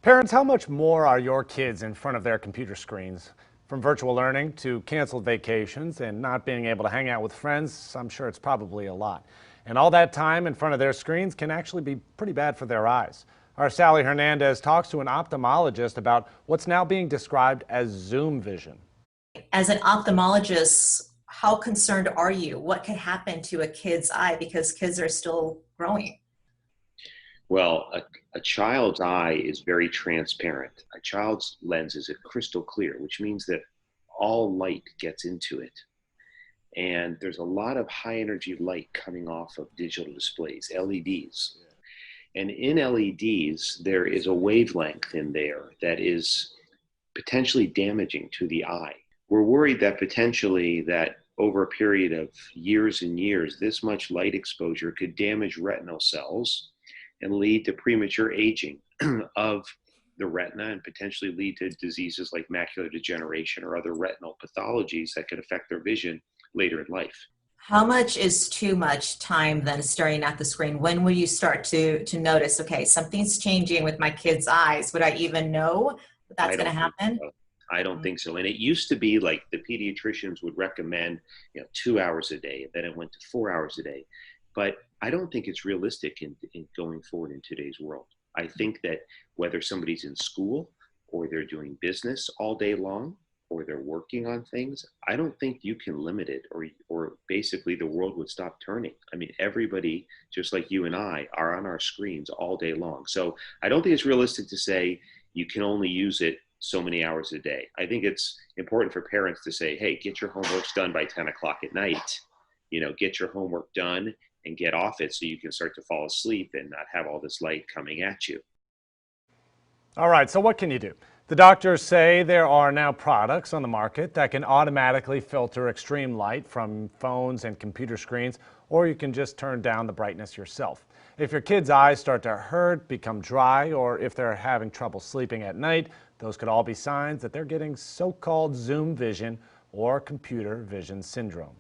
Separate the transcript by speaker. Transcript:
Speaker 1: Parents, how much more are your kids in front of their computer screens? From virtual learning to canceled vacations and not being able to hang out with friends, I'm sure it's probably a lot. And all that time in front of their screens can actually be pretty bad for their eyes. Our Sally Hernandez talks to an ophthalmologist about what's now being described as Zoom vision.
Speaker 2: As an ophthalmologist, how concerned are you? What could happen to a kid's eye because kids are still growing?
Speaker 3: Well, a child's eye is very transparent. A child's lens is crystal clear, which means that all light gets into it. And there's a lot of high energy light coming off of digital displays, LEDs. And in LEDs, there is a wavelength in there that is potentially damaging to the eye. We're worried that potentially that over a period of years and years, this much light exposure could damage retinal cells and lead to premature aging of the retina and potentially lead to diseases like macular degeneration or other retinal pathologies that could affect their vision later in life.
Speaker 2: How much is too much time then staring at the screen? When will you start to notice, okay, something's changing with my kid's eyes? Would I even know that that's going to happen?
Speaker 3: I don't think so. And it used to be like the pediatricians would recommend, 2 hours a day, then it went to 4 hours a day. But I don't think it's realistic in going forward in today's world. I think that whether somebody's in school or they're doing business all day long or they're working on things, I don't think you can limit it or basically the world would stop turning. I mean, everybody, just like you and I, are on our screens all day long. So I don't think it's realistic to say you can only use it so many hours a day. I think it's important for parents to say, hey, get your homeworks done by 10 o'clock at night. Get your homework done and get off it so you can start to fall asleep and not have all this light coming at you.
Speaker 1: All right, so what can you do? The doctors say there are now products on the market that can automatically filter extreme light from phones and computer screens, or you can just turn down the brightness yourself. If your kids' eyes start to hurt, become dry, or if they're having trouble sleeping at night, those could all be signs that they're getting so-called Zoom vision or computer vision syndrome.